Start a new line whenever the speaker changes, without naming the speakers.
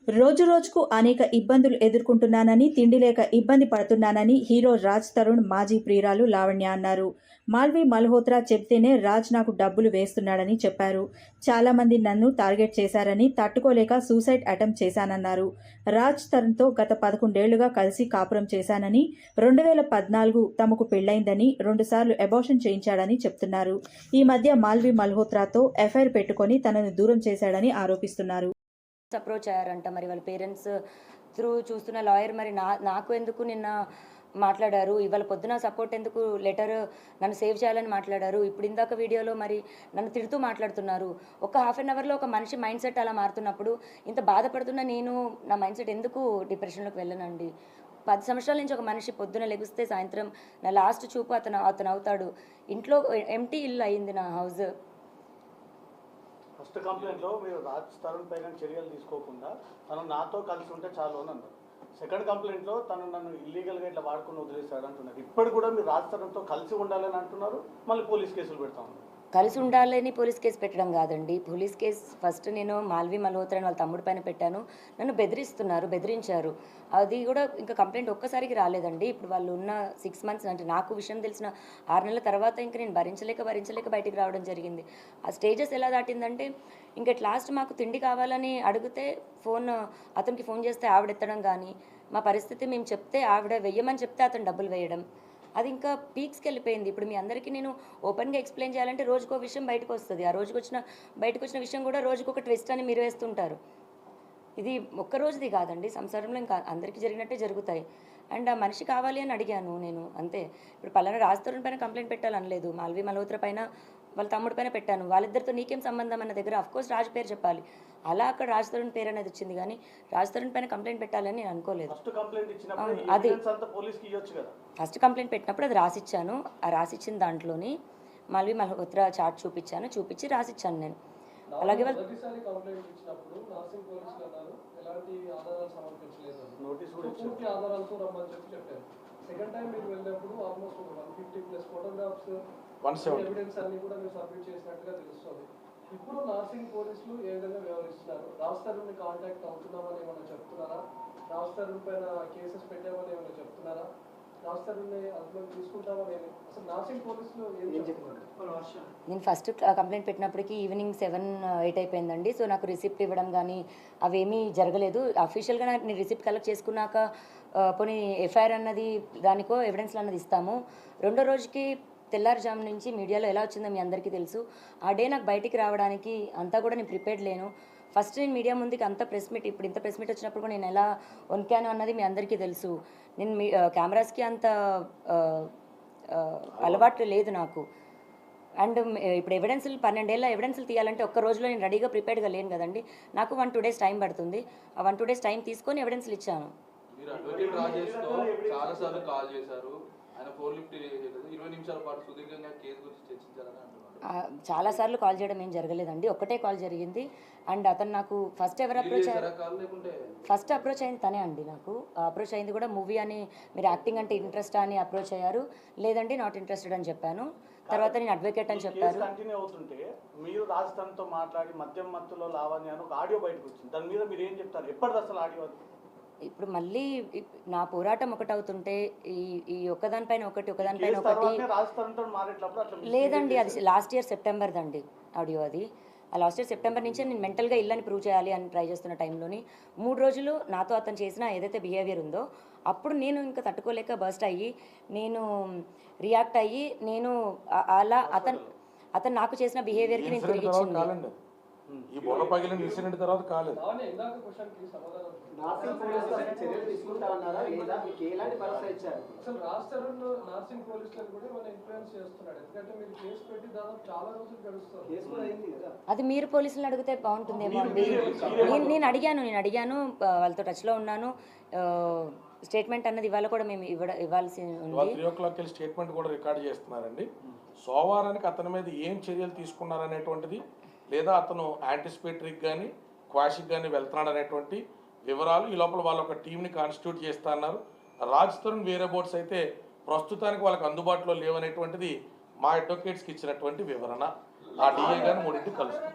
రోజు రోజుకు అనేక ఇబ్బందులు ఎదుర్కొంటున్నానని, తిండి లేక ఇబ్బంది పడుతున్నానని హీరో రాజ్ తరుణ్ మాజీ ప్రియురాలు లావణ్య అన్నారు. మాల్వి మల్హోత్రా చెప్తేనే రాజ్ నాకు డబ్బులు వేస్తున్నాడని చెప్పారు. చాలా మంది నన్ను టార్గెట్ చేశారని తట్టుకోలేక సూసైడ్ అటెంప్ట్ చేశానన్నారు. రాజ్ తరుణ్తో గత 11 ఏళ్లుగా కలిసి కాపురం చేశానని, 2014 తమకు పెళ్లైందని, 2 సార్లు అబార్షన్ చేయించాడని చెప్తున్నారు. ఈ మధ్య మాల్వి మల్హోత్రాతో ఎఫ్ఐఆర్ పెట్టుకొని తనను దూరం చేశాడని ఆరోపిస్తున్నారు.
అప్రోచ్ అయ్యారంట. మరి వాళ్ళ పేరెంట్స్ త్రూ చూస్తున్న లాయర్ మరి నాకు ఎందుకు నిన్న మాట్లాడారు, ఇవాళ పొద్దున సపోర్ట్ ఎందుకు లెటర్ నన్ను సేవ్ చేయాలని మాట్లాడారు, ఇప్పుడు ఇందాక వీడియోలో మరి నన్ను తిడుతూ మాట్లాడుతున్నారు. ఒక హాఫ్ అన్ అవర్లో ఒక మనిషి మైండ్ సెట్ అలా మారుతున్నప్పుడు ఇంత బాధపడుతున్న నేను నా మైండ్ సెట్ ఎందుకు డిప్రెషన్లోకి వెళ్ళనండి. 10 సంవత్సరాల నుంచి ఒక మనిషి పొద్దున లెగిస్తే సాయంత్రం నా లాస్ట్ చూపు అతను అవుతాడు. ఇంట్లో ఎంటీ ఇల్లు అయింది నా హౌస్.
ఫస్ట్ కంప్లైంట్లో మీరు రాజ్ తరుణ్ పైన చర్యలు తీసుకోకుండా తను నాతో కలిసి ఉంటే చాలు అని అన్నారు. సెకండ్ కంప్లైంట్లో తను నన్ను ఇల్లీగల్గా ఇట్లా వాడుకుని వదిలేశాడు అంటున్నారు. ఇప్పుడు కూడా మీరు రాజ్ తరుణ్తో కలిసి ఉండాలని అంటున్నారు, మళ్ళీ పోలీస్ కేసులు పెడతా ఉన్నారు.
కలిసి ఉండాలని పోలీస్ కేసు పెట్టడం కాదండి. పోలీస్ కేసు ఫస్ట్ నేను మాల్వి మల్హోత్రాని వాళ్ళ తమ్ముడి పైన పెట్టాను. నన్ను బెదిరించారు. అది కూడా ఇంకా కంప్లైంట్ ఒక్కసారికి రాలేదండి. ఇప్పుడు వాళ్ళు ఉన్న 6 మంత్స్ అంటే నాకు విషయం తెలిసిన 6 నెలల తర్వాత ఇంకా నేను భరించలేక బయటికి రావడం జరిగింది. ఆ స్టేజెస్ ఎలా దాటిందంటే ఇంకా లాస్ట్ మాకు తిండి కావాలని అడిగితే అతనికి ఫోన్ చేస్తే ఆవిడ ఎత్తడం కానీ, మా పరిస్థితి మేము చెప్తే ఆవిడ వెయ్యమని చెప్తే అతను డబ్బులు వేయడం, అది ఇంకా పీక్స్కి వెళ్ళిపోయింది. ఇప్పుడు మీ అందరికీ నేను ఓపెన్గా ఎక్స్ప్లెయిన్ చేయాలంటే రోజుకో విషయం బయటకు వస్తుంది. ఆ బయటకు వచ్చిన విషయం కూడా రోజుకొక ట్విస్ట్ అని మీరు వేస్తుంటారు. ఇది ఒక్క రోజుది కాదండి, సంసారంలో ఇంకా అందరికీ జరిగినట్టే జరుగుతాయి. అండ్ ఆ మనిషి కావాలి అని అడిగాను నేను, అంతే. ఇప్పుడు పలానా రాజ్ తరుణ్ పైన కంప్లైంట్ పెట్టాలనలేదు, మాల్వి మల్హోత్రా పైన వాళ్ళ తమ్ముడి పైన పెట్టాను. వాళ్ళిద్దరితో నీకేం సంబంధం అన్న దగ్గర అఫ్కోర్స్ రాజ్ పేరు చెప్పాలి. అలా అక్కడ రాజ్ తరుణ్ పేరు అనేది వచ్చింది, కానీ రాజ్ తరుణ్ పైన కంప్లైంట్ పెట్టాలని నేను అనుకోలేదు. అది ఫస్ట్ కంప్లైంట్ పెట్టినప్పుడు అది రాసిచ్చాను. ఆ రాసిచ్చిన దాంట్లోని మాల్వి మల్హోత్రా చార్ట్ చూపించి రాసిచ్చాను నేను. అలాగే
సెకండ్ టైం మీరు వెళ్ళినప్పుడు ఆల్మోస్ట్ 150+ ఫోటోగ్రాఫ్స్ ఎవిడెన్స్ అన్ని కూడా మీరు సబ్మిట్ చేసినట్టుగా తెలుస్తుంది. ఇప్పుడు నార్సింగ్ పోలీసులు ఏ విధంగా వ్యవహరిస్తున్నారు? రాజ్ తరుణ్ని కాంటాక్ట్ అవుతున్నామని ఏమైనా చెప్తున్నారా? రాజ్ తరుణ్ పైన కేసెస్ పెట్టామని ఏమైనా చెప్తున్నారా? రాజ్ తరుణ్ని అందులో తీసుకుంటామని అసలు నార్సింగ్ పోలీసులు ఏం చెప్తున్నారు?
నేను ఫస్ట్ కంప్లైంట్ పెట్టినప్పటికీ ఈవినింగ్ 7-8 అయిపోయిందండి. సో నాకు రిసిప్ట్ ఇవ్వడం కానీ అవేమీ జరగలేదు. అఫీషియల్గా నేను రిసిప్ట్ కలెక్ట్ చేసుకున్నాక పోనీ ఎఫ్ఐఆర్ అన్నది దానికో ఎవిడెన్స్లు అన్నది ఇస్తాము. రెండో రోజుకి తెల్లారుజాము నుంచి మీడియాలో ఎలా వచ్చిందో మీ అందరికీ తెలుసు. ఆ డే నాకు బయటికి రావడానికి అంతా కూడా నేను ప్రిపేర్డ్ లేను. ఫస్ట్ నేను మీడియా ముందుకి అంత ప్రెస్ మీట్, ఇప్పుడు ఇంత ప్రెస్ మీట్ వచ్చినప్పుడు కూడా నేను ఎలా వణికాను అన్నది మీ అందరికీ తెలుసు. నేను కెమెరాస్కి అంత అలవాటు లేదు నాకు. అండ్ ఇప్పుడు ఎవిడెన్స్లు 12 ఏళ్ళ ఎవిడెన్స్లు తీయాలంటే ఒక్క రోజులో నేను రెడీగా ప్రిపేర్డ్గా లేను కదండి. నాకు 1-2 డేస్ టైం పడుతుంది. ఆ 1-2 డేస్ టైం తీసుకొని ఎవిడెన్స్లు ఇచ్చాను.
మీరు అడ్వకేట్ రాజేష్తో చాలాసార్లు కాల్ చేశారు, ఆయన ఫోన్ లిఫ్ట్ చేయలేదు. 20 నిమిషాల పాటు సుదీర్ఘంగా కేసు గురించి చర్చించాలని అంటున్నారు.
చాలాసార్లు కాల్ చేయడం ఏం జరగలేదండి, ఒక్కటే కాల్ జరిగింది. అండ్ అతను నాకు ఫస్ట్ ఎవరు అప్రోచ్ ఫస్ట్ అప్రోచ్ అయింది తనే అండి. నాకు అప్రోచ్ అయింది కూడా మూవీ అని, మీరు యాక్టింగ్ అంటే ఇంట్రెస్ట్ అని అప్రోచ్ అయ్యారు. లేదండి నాట్ ఇంట్రెస్టెడ్ అని చెప్పాను. తర్వాత నేను అడ్వకేట్ అని చెప్పారు.
కంటిన్యూ అవుతుంటే మీరు రాజ్ తరుణ్తో మాట్లాడి మద్యం మత్తులో లావణ్య అని ఒక ఆడియో బయటకు వచ్చింది. దాని మీద మీరు ఏం చెప్తారు? ఎప్పటిది అసలు ఆడియో?
ఇప్పుడు మళ్ళీ నా పోరాటం ఒకటవుతుంటే ఈ ఒకదానిపైన ఒకటి లేదండి. అది లాస్ట్ ఇయర్ సెప్టెంబర్ దండి ఆడియో. అది ఆ లాస్ట్ ఇయర్ సెప్టెంబర్ నుంచే నేను మెంటల్గా ఇల్లని ప్రూవ్ చేయాలి అని ట్రై చేస్తున్న టైంలోని 3 రోజులు నాతో అతను చేసిన ఏదైతే బిహేవియర్ ఉందో అప్పుడు నేను ఇంకా తట్టుకోలేక బర్స్ట్ అయ్యి నేను రియాక్ట్ అయ్యి నేను అలా అతను నాకు చేసిన బిహేవియర్కి నేను తిరిగి ఇచ్చింది.
ఈ బొల్ల పగిలిన ఇన్సిడెంట్ తర్వాత కాలేదు.
అది మీరు పోలీసులను అడిగితే బాగుంటుందేమో అండి. నేను అడిగాను, వాళ్ళతో టచ్లో ఉన్నాను. స్టేట్మెంట్ అన్నది ఇవాళ కూడా మేము ఇవ్వాల్సి ఉంది.
3 o'clock స్టేట్మెంట్ కూడా రికార్డ్ చేస్తున్నారండి. సోమవారానికి అతని మీద ఏం చర్యలు తీసుకున్నారనేటువంటిది, లేదా అతను యాంటిసిపేటరీకి కానీ క్వాషిక్ కానీ వెళ్తున్నాడు అనేటువంటి వివరాలు ఈ లోపల వాళ్ళు ఒక టీంని కాన్స్టిట్యూట్ చేస్తా అన్నారు. రాజ్ తరుణ్ వేరే బోర్డ్స్ అయితే ప్రస్తుతానికి వాళ్ళకి అందుబాటులో లేవనేటువంటిది మా అడ్వకేట్స్కి ఇచ్చినటువంటి వివరణ. ఆ డిఏ కానీ 3 కలుస్తుంది.